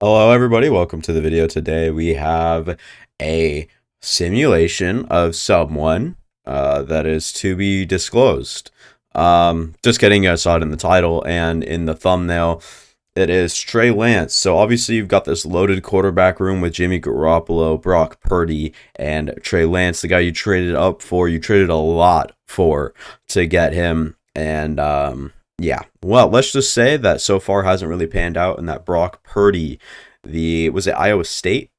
Hello, everybody. Welcome to the video. Today we have a simulation of someone that is to be disclosed. Just kidding. I saw it in the title and in the thumbnail. It is Trey Lance. So obviously you've got this loaded quarterback room with Jimmy Garoppolo, Brock Purdy, and Trey Lance, the guy you traded up for. You traded a lot for to get him, and yeah. Well, let's just say that so far hasn't really panned out, and that Brock Purdy, was it Iowa State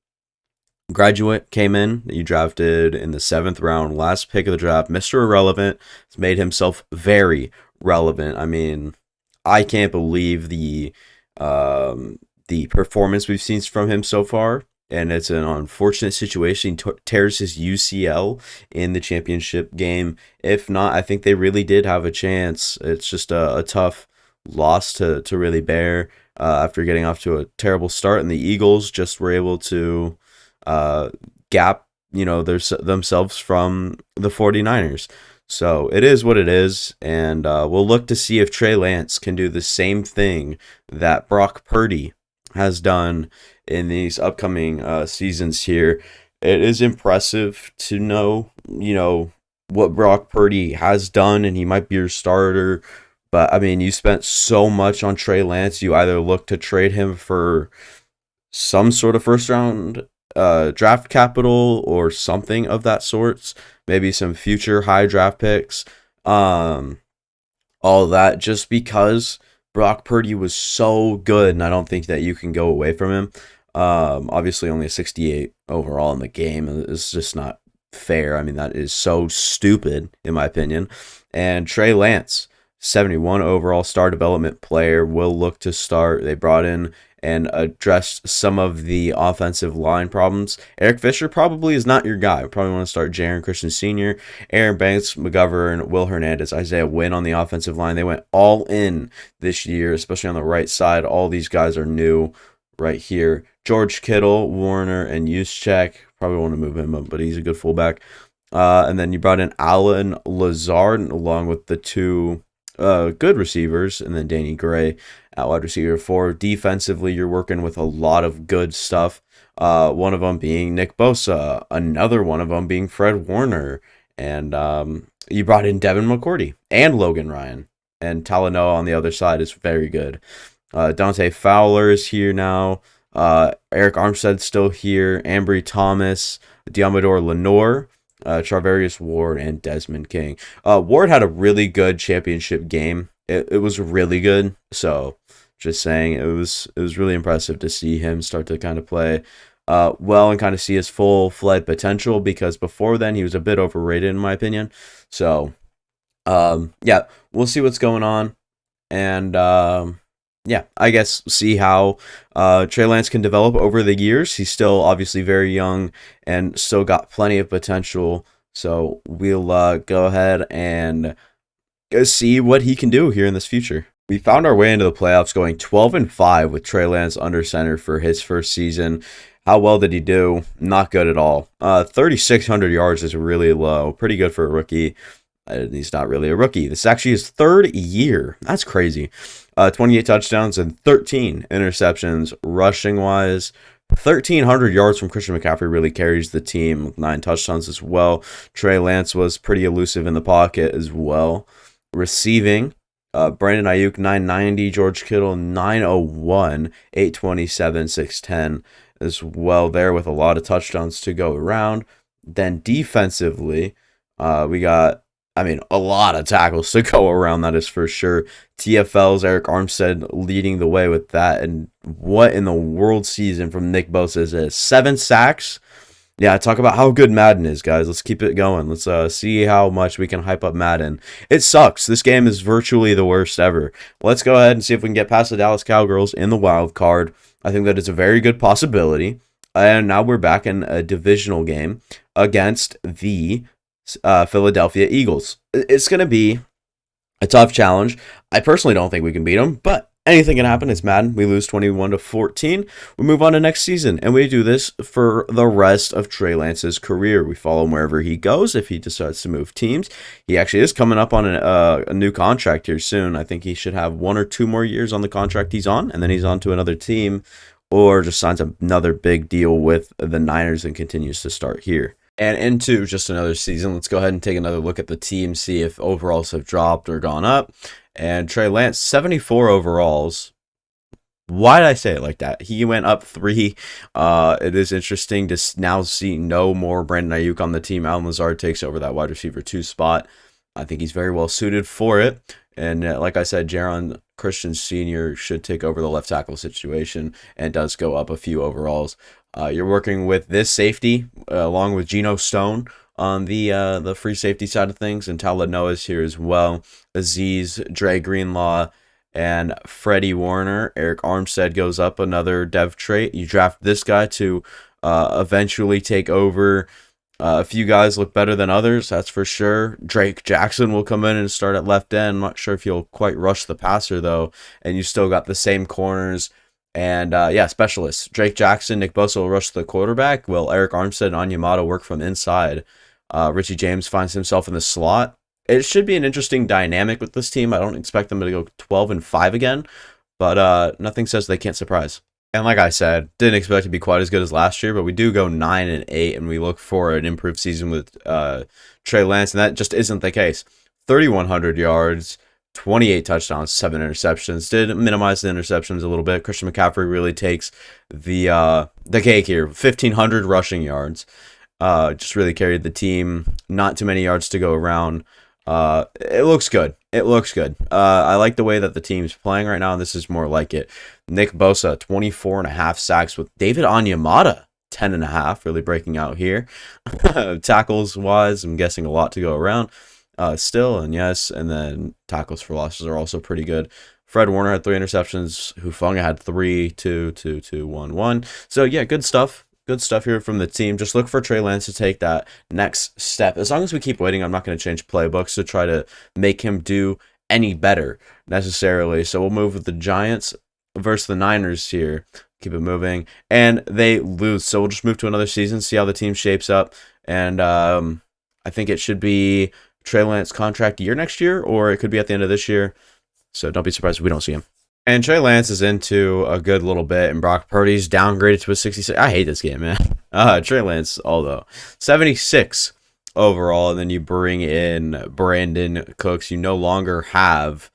graduate, came in that you drafted in the 7th round, last pick of the draft, Mr. Irrelevant, has made himself very relevant. I mean, I can't believe the performance we've seen from him so far. And it's an unfortunate situation. He tears his UCL in the championship game. If not, I think they really did have a chance. It's just a tough loss to really bear after getting off to a terrible start. And the Eagles just were able to gap, themselves from the 49ers. So it is what it is, and we'll look to see if Trey Lance can do the same thing that Brock Purdy has done in these upcoming seasons here. It is impressive to know, what Brock Purdy has done, and he might be your starter. But, I mean, you spent so much on Trey Lance, you either look to trade him for some sort of first round draft capital or something of that sorts, maybe some future high draft picks, all that, just because Brock Purdy was so good, and I don't think that you can go away from him. Obviously, only a 68 overall in the game is just not fair. I mean, that is so stupid, in my opinion. And Trey Lance, 71 overall star development player, will look to start. They brought in and addressed some of the offensive line problems. Eric Fisher probably is not your guy. Probably want to start Jaron Christian Sr., Aaron Banks, McGovern, Will Hernandez, Isaiah Wynn on the offensive line. They went all in this year, especially on the right side. All these guys are new right here. George Kittle, Warner, and Juszczyk. Probably want to move him up, but he's a good fullback. And then you brought in Allen Lazard along with the two good receivers, and then Danny Gray at wide receiver 4. Defensively, you're working with a lot of good stuff. One of them being Nick Bosa, another one of them being Fred Warner, and you brought in Devin McCourty and Logan Ryan, and Talanoa on the other side is very good. Dante Fowler is here now. Eric Armstead's still here. Ambry Thomas, Diamador Lenore, Charvarius Ward, and Desmond King. Ward had a really good championship game. It was really good. So, just saying, it was really impressive to see him start to kind of play well and kind of see his full-fledged potential, because before then he was a bit overrated in my opinion. So, yeah, we'll see what's going on, and yeah, I guess see how Trey Lance can develop over the years. He's still obviously very young and still got plenty of potential. So we'll go ahead and see what he can do here in this future. We found our way into the playoffs going 12-5 with Trey Lance under center for his first season. How well did he do? Not good at all. 3,600 yards is really low. Pretty good for a rookie. He's not really a rookie. This is actually his third year. That's crazy. 28 touchdowns and 13 interceptions. Rushing wise, 1,300 yards from Christian McCaffrey really carries the team with 9 touchdowns as well. Trey Lance was pretty elusive in the pocket as well. Receiving, Brandon Ayuk 990, George Kittle 901, 827, 610 as well there, with a lot of touchdowns to go around. Then defensively, we got, a lot of tackles to go around, that is for sure. TFL's Eric Armstead leading the way with that. And what in the world season from Nick Bosa is this? 7 sacks? Yeah, talk about how good Madden is, guys. Let's keep it going. Let's see how much we can hype up Madden. It sucks. This game is virtually the worst ever. Let's go ahead and see if we can get past the Dallas Cowgirls in the wild card. I think that is a very good possibility. And now we're back in a divisional game against the Philadelphia Eagles. It's going to be a tough challenge. I personally don't think we can beat them, but anything can happen. It's Madden. We lose 21-14. We move on to next season, and we do this for the rest of Trey Lance's career. We follow him wherever he goes. If he decides to move teams, he actually is coming up on a new contract here soon. I think he should have 1 or 2 more years on the contract he's on, and then he's on to another team, or just signs another big deal with the Niners and continues to start here. And into just another season, let's go ahead and take another look at the team, see if overalls have dropped or gone up. And Trey Lance, 74 overalls. Why did I say it like that? He went up 3. It is interesting to now see no more Brandon Ayuk on the team. Allen Lazard takes over that wide receiver 2 spot. I think he's very well suited for it. And like I said, Jaron Christian Sr. should take over the left tackle situation and does go up a few overalls. You're working with this safety along with Geno Stone on the free safety side of things, and Talanoa is here as well. Aziz, Dre Greenlaw, and Freddie Warner. Eric Armstead goes up another dev trait. You draft this guy to eventually take over. A few guys look better than others, that's for sure. Drake Jackson will come in and start at left end. I'm not sure if he'll quite rush the passer, though. And you still got the same corners. And, specialists. Drake Jackson, Nick Bosa will rush the quarterback. Will Eric Armstead and Onyemata work from inside? Richie James finds himself in the slot. It should be an interesting dynamic with this team. I don't expect them to go 12-5 again. But nothing says they can't surprise. And like I said, didn't expect to be quite as good as last year, but we do go 9-8, and we look for an improved season with Trey Lance, and that just isn't the case. 3,100 yards, 28 touchdowns, 7 interceptions. Did minimize the interceptions a little bit. Christian McCaffrey really takes the cake here. 1,500 rushing yards. Just really carried the team. Not too many yards to go around. It looks good. It looks good. I like the way that the team's playing right now, and this is more like it. Nick Bosa, 24.5 sacks with David Onyemata, 10.5, really breaking out here. Tackles-wise, I'm guessing a lot to go around still, and yes, and then tackles for losses are also pretty good. Fred Warner had 3 interceptions. Hufanga had 3, 2, 2, 2, 1, 1. So, yeah, good stuff. Good stuff here from the team. Just look for Trey Lance to take that next step. As long as we keep waiting, I'm not going to change playbooks to try to make him do any better necessarily. So we'll move with the Giants versus the Niners here. Keep it moving. And they lose. So we'll just move to another season, see how the team shapes up. And I think it should be Trey Lance contract year next year, or it could be at the end of this year. So don't be surprised if we don't see him. And Trey Lance is into a good little bit, and Brock Purdy's downgraded to a 66. I hate this game, man. Trey Lance, although 76 overall, and then you bring in Brandon Cooks. You no longer have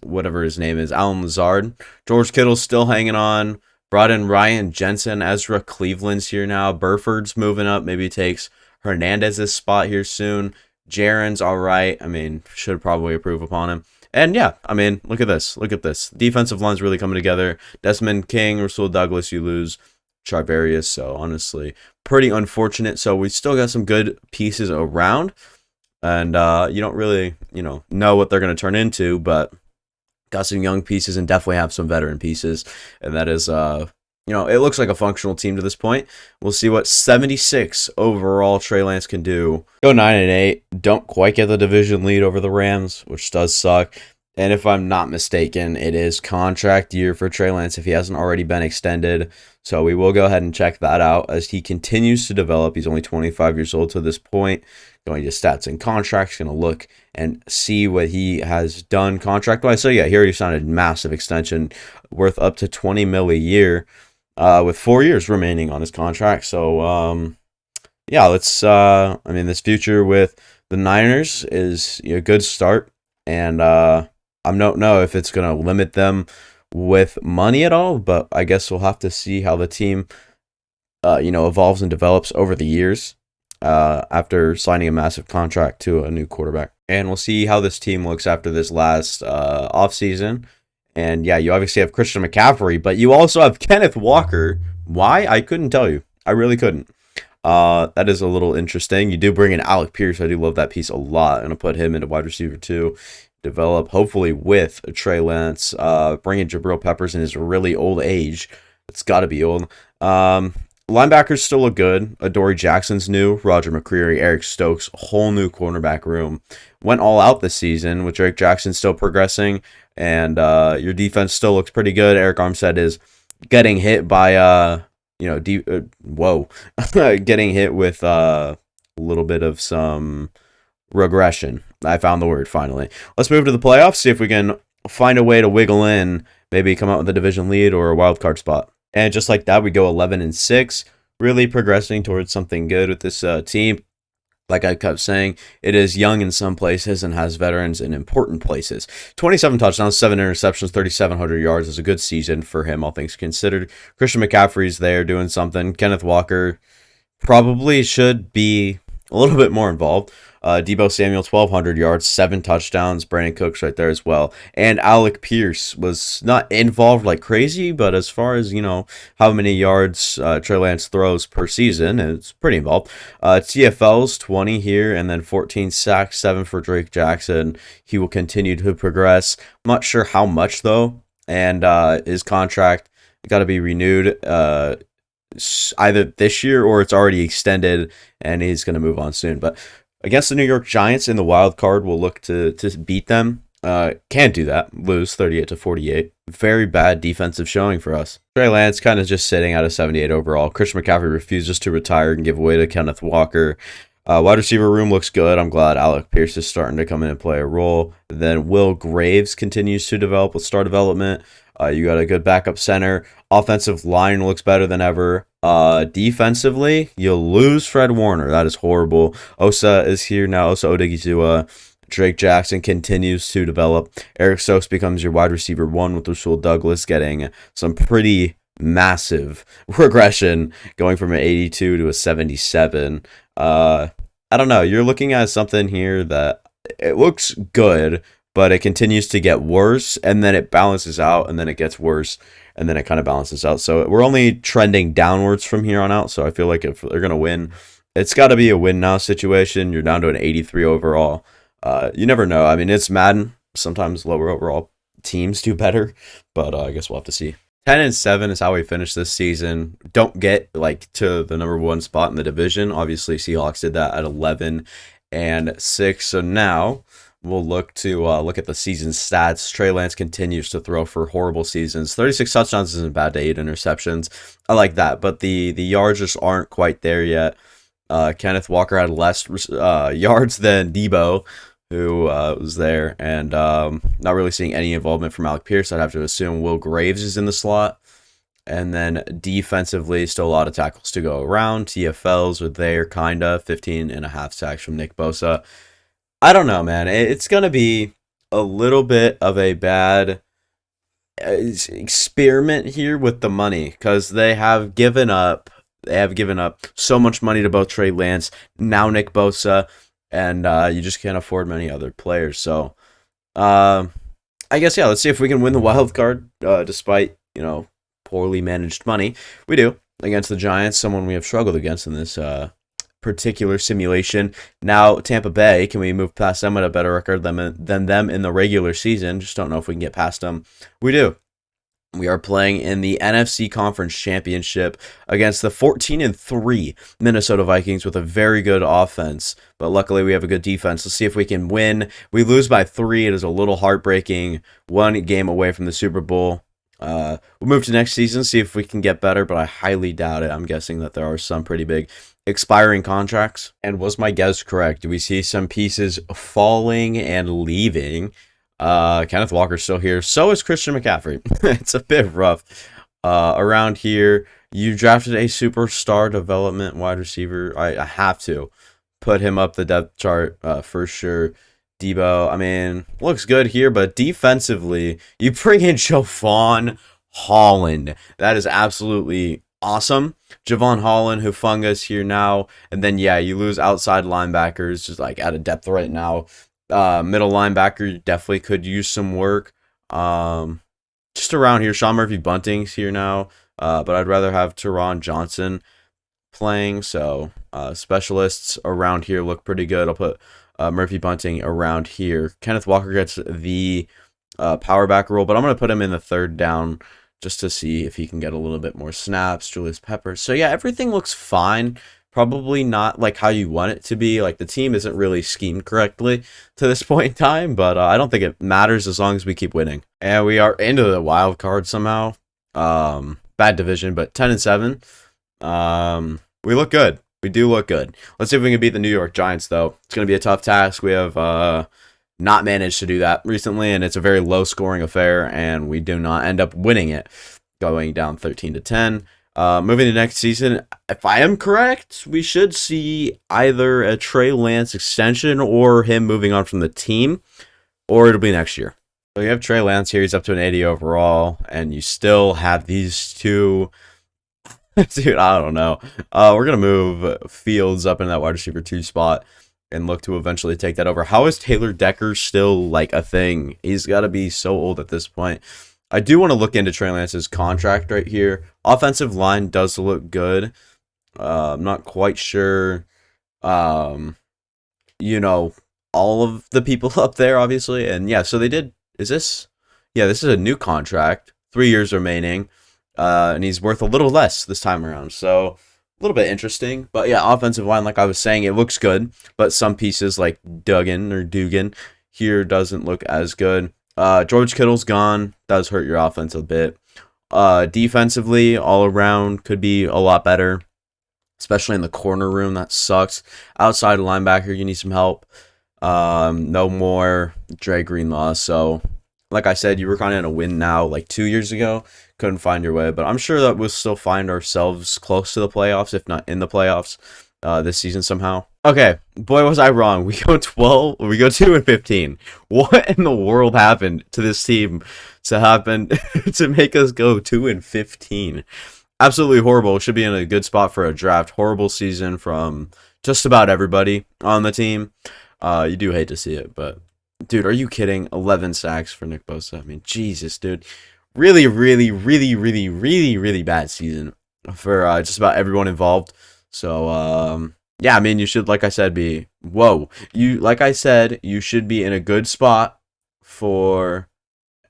whatever his name is, Allen Lazard. George Kittle's still hanging on. Brought in Ryan Jensen. Ezra Cleveland's here now. Burford's moving up. Maybe takes Hernandez's spot here soon. Jaron's all right. I mean, should probably improve upon him. And yeah, I mean, look at this. Look at this. Defensive line's really coming together. Desmond King, Rasul Douglas, you lose Charvarius. So honestly, pretty unfortunate. So we still got some good pieces around. And you don't really, know what they're going to turn into. But got some young pieces and definitely have some veteran pieces. And that is, it looks like a functional team to this point. We'll see what 76 overall Trey Lance can do. Go 9-8. Don't quite get the division lead over the Rams, which does suck. And if I'm not mistaken, it is contract year for Trey Lance if he hasn't already been extended. So we will go ahead and check that out as he continues to develop. He's only 25 years old to this point. Going to stats and contracts, going to look and see what he has done contract-wise. So yeah, here he signed a massive extension worth up to $20 million a year. With 4 years remaining on his contract. So, this future with the Niners is a good start. And I don't know if it's going to limit them with money at all, but I guess we'll have to see how the team, evolves and develops over the years after signing a massive contract to a new quarterback. And we'll see how this team looks after this last offseason. And yeah, you obviously have Christian McCaffrey, but you also have Kenneth Walker. Why? I couldn't tell you. I really couldn't. That is a little interesting. You do bring in Alec Pierce. I do love that piece a lot. I'm going to put him into wide receiver 2. Develop, hopefully, with Trey Lance. Bring in Jabril Peppers in his really old age. It's got to be old. Linebackers still look good. Adoree Jackson's new. Roger McCreary, Eric Stokes, whole new cornerback room. Went all out this season with Drake Jackson still progressing. And your defense still looks pretty good. Eric Armstead is getting hit by, getting hit with a little bit of some regression. I found the word finally. Let's move to the playoffs, see if we can find a way to wiggle in maybe come out with a division lead or a wild card spot. And just like that, we go 11-6, really progressing towards something good with this team. Like I kept saying, it is young in some places and has veterans in important places. 27 touchdowns, 7 interceptions, 3,700 yards is a good season for him, all things considered. Christian McCaffrey's there doing something. Kenneth Walker probably should be a little bit more involved. Deebo Samuel, 1,200 yards, 7 touchdowns. Brandon Cooks right there as well. And Alec Pierce was not involved like crazy, but as far as, how many yards Trey Lance throws per season, it's pretty involved. TFLs, 20 here, and then 14 sacks, 7 for Drake Jackson. He will continue to progress. I'm not sure how much, though, and his contract got to be renewed either this year or it's already extended and he's going to move on soon. But against the New York Giants in the wild card, we'll look to beat them. Can't do that. Lose 38-48. Very bad defensive showing for us. Trey Lance kind of just sitting at a 78 overall. Christian McCaffrey refuses to retire and give away to Kenneth Walker. Wide receiver room looks good. I'm glad Alec Pierce is starting to come in and play a role. Then Will Graves continues to develop with star development. You got a good backup center. Offensive line looks better than ever. Defensively, you'll lose Fred Warner. That is horrible. Osa is here now. Osa Odigizua. Drake Jackson continues to develop. Eric Stokes becomes your wide receiver 1 with Rasul Douglas getting some pretty massive regression, going from an 82 to a 77. I don't know. You're looking at something here that it looks good, but it continues to get worse, and then it balances out, and then it gets worse, and then it kind of balances out. So we're only trending downwards from here on out, so I feel like if they're going to win, it's got to be a win-now situation. You're down to an 83 overall. You never know. I mean, it's Madden. Sometimes lower overall teams do better, but I guess we'll have to see. 10-7 is how we finish this season. Don't get to the number 1 spot in the division. Obviously, Seahawks did that at 11-6. So now we'll look at the season stats. Trey Lance continues to throw for horrible seasons. 36 touchdowns isn't bad to 8 interceptions. I like that, but the yards just aren't quite there yet. Kenneth Walker had less yards than Deebo, who was there, and not really seeing any involvement from Alec Pierce. I'd have to assume Will Graves is in the slot. And then defensively, still a lot of tackles to go around. TFLs are there, kind of. 15.5 sacks from Nick Bosa. I don't know, man. It's going to be a little bit of a bad experiment here with the money, because they have given up so much money to both Trey Lance, now Nick Bosa, and you just can't afford many other players. So I guess, yeah, let's see if we can win the wild card despite, poorly managed money. We do, against the Giants, someone we have struggled against in this particular simulation. Now Tampa Bay, can we move past them at a better record than them in the regular season? Just don't know if we can get past them. We do. We are playing in the NFC Conference Championship against the 14-3 Minnesota Vikings with a very good offense, but luckily we have a good defense. Let's see if we can win. We lose by 3. It is a little heartbreaking. 1 game away from the Super Bowl. We'll move to next season, see if we can get better, but I highly doubt it. I'm guessing that there are some pretty big expiring contracts. And was my guess correct? Do we see some pieces falling and leaving? Kenneth Walker's still here. So is Christian McCaffrey. It's a bit rough around here. You drafted a superstar development wide receiver. I have to put him up the depth chart for sure. Deebo, I mean, looks good here, but defensively, you bring in Javon Holland. That is absolutely awesome. Javon Holland, Hufunga's here now. And then, yeah, you lose outside linebackers, just out of depth right now. Middle linebacker definitely could use some work. Just around here, Sean Murphy-Bunting's here now, but I'd rather have Teron Johnson playing. So specialists around here look pretty good. I'll put Murphy-Bunting around here. Kenneth Walker gets the power back role, but I'm going to put him in the third down just to see if he can get a little bit more snaps. Julius Peppers. So yeah, everything looks fine. Probably not how you want it to be. The team isn't really schemed correctly to this point in time, but I don't think it matters as long as we keep winning. And we are into the wild card somehow. Bad division, but 10-7. We look good. We do look good. Let's see if we can beat the New York Giants, though. It's going to be a tough task. We have not managed to do that recently, and it's a very low scoring affair, and we do not end up winning it, going down 13-10. Moving to next season, if I am correct, we should see either a Trey Lance extension or him moving on from the team, or it'll be next year. So you have Trey Lance here, he's up to an 80 overall, and you still have these two. Dude, I don't know. We're going to move Fields up in that wide receiver 2 spot and look to eventually take that over. How is Taylor Decker still like a thing? He's got to be so old at this point. I do want to look into Trey Lance's contract right here. Offensive line does look good. I'm not quite sure, you know, all of the people up there, obviously. And yeah, so they did. Is this? Yeah, this is a new contract. 3 years remaining. And he's worth a little less this time around. So a little bit interesting. But yeah, offensive line, like I was saying, it looks good. But some pieces like Dugan here doesn't look as good. George Kittle's gone. Does hurt your offense a bit. Defensively, all around could be a lot better. Especially in the corner room. That sucks. Outside linebacker, you need some help. No more Dre Greenlaw. So, like I said, you were kind of in a win now like 2 years ago. Couldn't find your way. But I'm sure that we'll still find ourselves close to the playoffs, if not in the playoffs, this season somehow. Okay, boy, was I wrong. We go 2-15. What in the world happened to this team to make us go 2-15? Absolutely horrible. Should be in a good spot for a draft. Horrible season from just about everybody on the team. You do hate to see it, but dude, are you kidding? 11 sacks for Nick Bosa. I mean, Jesus, dude. Really, really, really, really, really, really bad season for just about everyone involved. So, yeah, I mean, you should, like I said, like I said, you should be in a good spot for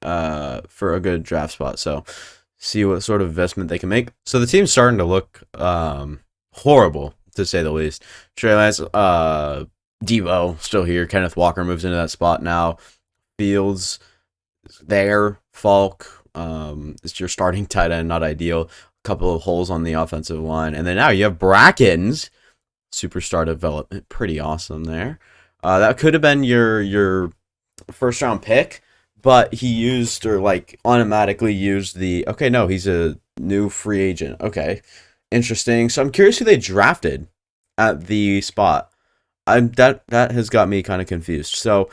a good draft spot. So, see what sort of investment they can make. So the team's starting to look horrible, to say the least. Trey Lance, Devo still here. Kenneth Walker moves into that spot now. Fields there. Falk is your starting tight end, not ideal. A couple of holes on the offensive line. And then now you have Brackens. Superstar development. Pretty awesome there. That could have been your first round pick, but he used or like automatically used okay, no, he's a new free agent. Okay. Interesting. So I'm curious who they drafted at the spot. That has got me kind of confused. So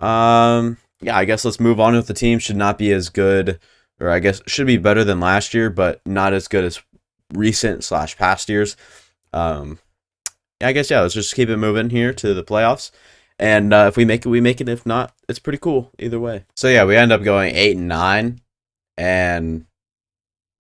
yeah, I guess let's move on with the team. Should not be as good, or I guess should be better than last year, but not as good as recent/past years. Yeah, I guess, yeah, let's just keep it moving here to the playoffs. And if we make it, we make it. If not, it's pretty cool either way. So yeah, we end up going 8-9, and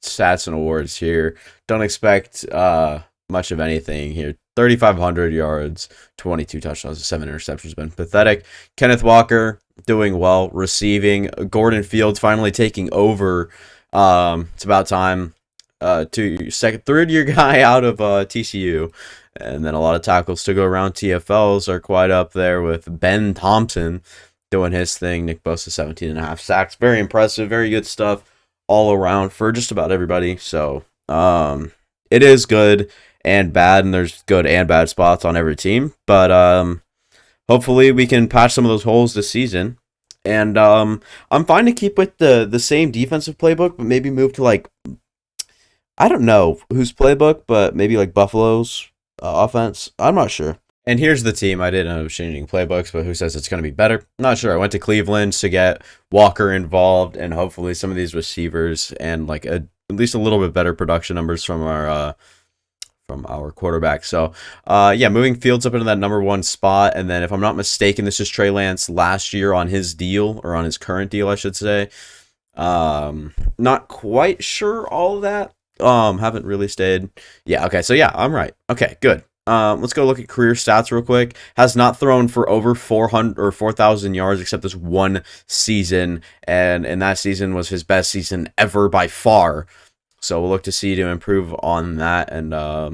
stats and awards here. Don't expect much of anything here. 3,500 yards, 22 touchdowns, 7 interceptions. Been pathetic. Kenneth Walker doing well, receiving. Gordon Fields finally taking over. It's about time. Third year guy out of TCU. And then a lot of tackles to go around. TFLs are quite up there with Ben Thompson doing his thing. Nick Bosa, 17.5 sacks. Very impressive. Very good stuff all around for just about everybody. So it is good and bad, and there's good and bad spots on every team. But hopefully we can patch some of those holes this season. And I'm fine to keep with the same defensive playbook, but maybe move to like, I don't know whose playbook, but maybe like Buffalo's offense. I'm not sure. And here's the team. I didn't know changing playbooks, but who says it's going to be better? Not sure. I went to Cleveland to get Walker involved and hopefully some of these receivers and like at least a little bit better production numbers from our quarterback. So, yeah, moving Fields up into that number 1 spot. And then if I'm not mistaken, this is Trey Lance last year on his deal, or on his current deal, I should say. Not quite sure all of that. Haven't really stayed. Yeah, okay, so yeah, I'm right. Okay, good. Let's go look at career stats real quick. Has not thrown for over 400 or 4,000 yards except this one season, and that season was his best season ever by far. So we'll look to see to improve on that, and I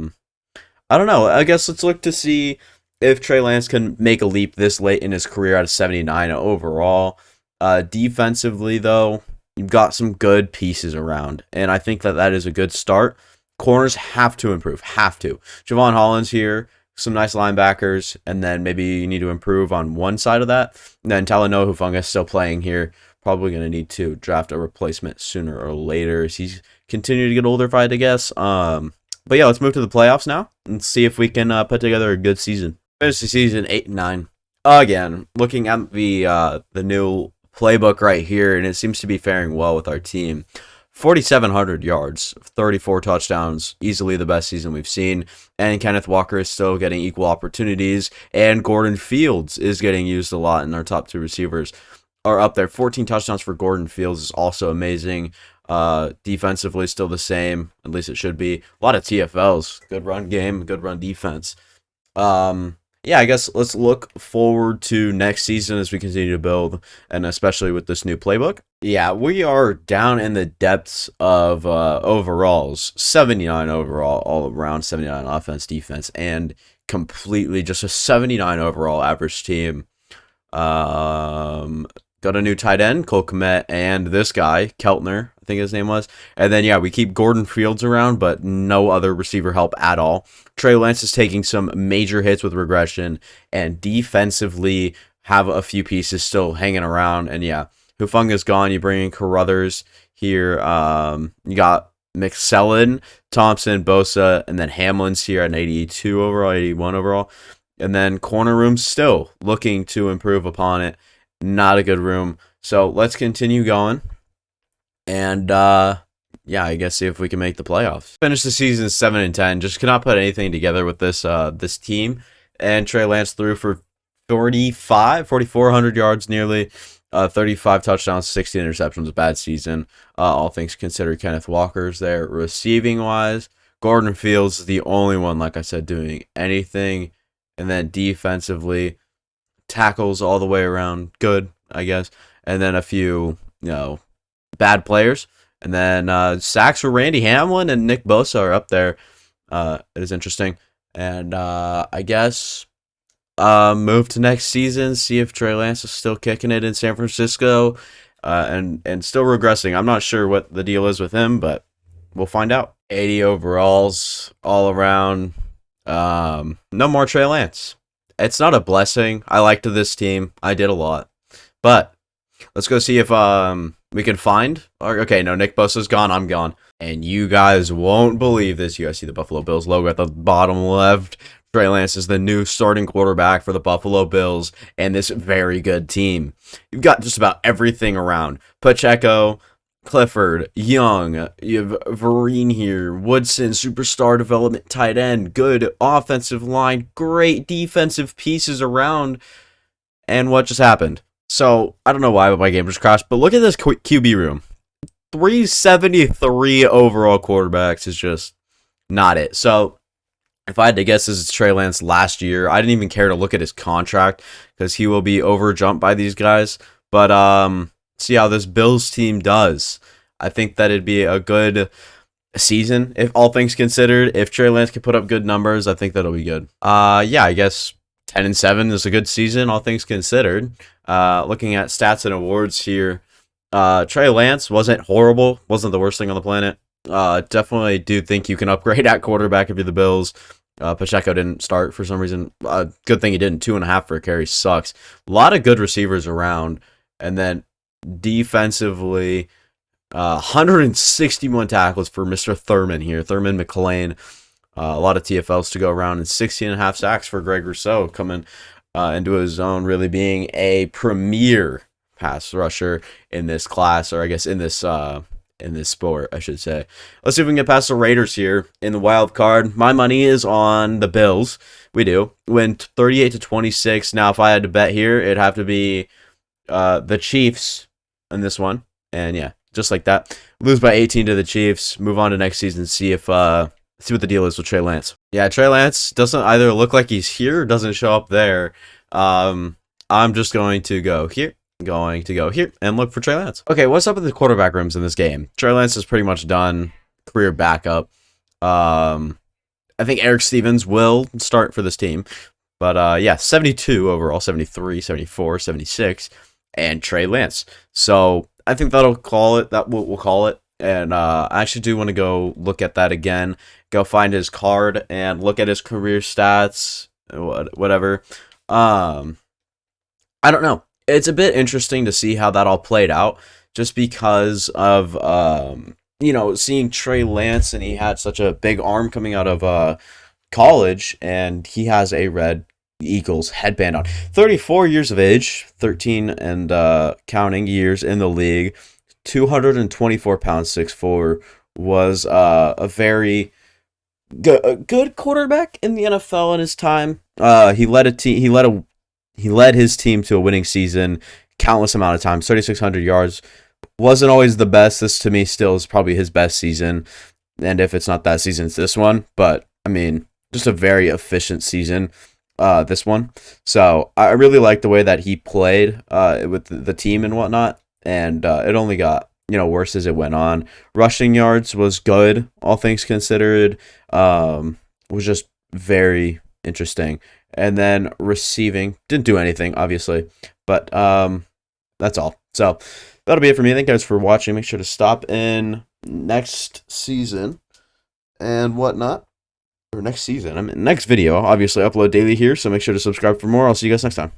don't know. I guess let's look to see if Trey Lance can make a leap this late in his career at a 79 overall. Defensively, though, you've got some good pieces around, and I think that is a good start. Corners have to improve. Have to. Javon Holland's here. some nice linebackers, and then maybe you need to improve on one side of that. And then Talanoa Hufanga still playing here. Probably going to need to draft a replacement sooner or later as he's continuing to get older, if I had to guess. But yeah, let's move to the playoffs now and see if we can put together a good season. Finish the season 8-9. Again, looking at the new playbook right here, and it seems to be faring well with our team. 4,700 yards, 34 touchdowns, easily the best season we've seen. And Kenneth Walker is still getting equal opportunities, and Gordon Fields is getting used a lot, and our top 2 receivers are up there. 14 touchdowns for Gordon Fields is also amazing. Defensively, still the same, at least it should be. A lot of TFLs, good run game, good run defense. Yeah, I guess let's look forward to next season as we continue to build, and especially with this new playbook. Yeah, we are down in the depths of overalls. 79 overall, all around 79 offense, defense, and completely just a 79 overall average team. Got a new tight end, Cole Kmet, and this guy, Keltner, I think his name was. And then, yeah, we keep Gordon Fields around, but no other receiver help at all. Trey Lance is taking some major hits with regression, and defensively have a few pieces still hanging around. And, yeah, Hufanga's gone. You bring in Carruthers here. You got McSellen, Thompson, Bosa, and then Hamlin's here at 82 overall, 81 overall. And then corner room still looking to improve upon it. Not a good room. So let's continue going. And yeah, I guess see if we can make the playoffs. Finish the season 7-10. Just cannot put anything together with this this team. And Trey Lance threw for 4,400 yards nearly. 35 touchdowns, 60 interceptions. A bad season. All things considered, Kenneth Walker's there. Receiving wise, Gordon Fields is the only one, like I said, doing anything. And then defensively, tackles all the way around, good, I guess. And then a few, bad players. And then sacks for Randy Hamlin and Nick Bosa are up there. It is interesting. And I guess move to next season, see if Trey Lance is still kicking it in San Francisco and still regressing. I'm not sure what the deal is with him, but we'll find out. 80 overalls all around. No more Trey Lance. It's not a blessing. I liked this team. I did a lot. But let's go see if we can find. Okay, no, Nick Bosa's gone. I'm gone. And you guys won't believe this. You guys see the Buffalo Bills logo at the bottom left. Trey Lance is the new starting quarterback for the Buffalo Bills and this very good team. You've got just about everything around. Pacheco, Clifford, Young, you have Vereen here, Woodson, superstar development tight end, good offensive line, great defensive pieces around. And what just happened? So, I don't know why my game just crashed, but look at this QB room. 373 overall quarterbacks is just not it. So, if I had to guess, this is Trey Lance last year. I didn't even care to look at his contract because he will be overjumped by these guys. But, see how this Bills team does. I think that it'd be a good season, if all things considered. If Trey Lance can put up good numbers, I think that'll be good. Yeah, I guess 10-7 is a good season, all things considered. Looking at stats and awards here, Trey Lance wasn't horrible, wasn't the worst thing on the planet. Definitely do think you can upgrade at quarterback if you're the Bills. Pacheco didn't start for some reason. Good thing he didn't. 2.5 for a carry sucks. A lot of good receivers around, and then defensively, 161 tackles for Mr. Thurman here. Thurman McLean. A lot of TFLs to go around, and 16.5 sacks for Greg Rousseau coming into his own, really being a premier pass rusher in this class, or I guess in this sport, I should say. Let's see if we can get past the Raiders here in the wild card. My money is on the Bills. We do. Win 38-26. Now, if I had to bet here, it'd have to be the Chiefs in this one. And yeah, just like that. Lose by 18 to the Chiefs. Move on to next season. See if see what the deal is with Trey Lance. Yeah, Trey Lance doesn't either look like he's here or doesn't show up there. I'm just going to go here. And look for Trey Lance. Okay, what's up with the quarterback rooms in this game? Trey Lance is pretty much done. Career backup. I think Eric Stevens will start for this team. But yeah, 72 overall, 73, 74, 76, and Trey Lance. So I think that'll call it. We'll call it. And I actually do want to go look at that again. Go find his card and look at his career stats, whatever. I don't know. It's a bit interesting to see how that all played out, just because of seeing Trey Lance, and he had such a big arm coming out of college, and he has a red Eagles headband on. 34 years of age, 13 and counting years in the league, 224 pounds, 6'4", was a very good quarterback in the NFL in his time. He led a team. He led his team to a winning season countless amount of times. 3,600 yards. Wasn't always the best. This to me still is probably his best season. And if it's not that season, it's this one. But I mean, just a very efficient season. This one. So I really like the way that he played with the team and whatnot. And it only got worse as it went on. Rushing yards was good, all things considered. Was just very interesting. And then receiving didn't do anything, obviously, but that's all. So that'll be it for me. Thank you guys for watching. Make sure to stop in next season and whatnot, or next season. Next video. Obviously, upload daily here, so make sure to subscribe for more. I'll see you guys next time.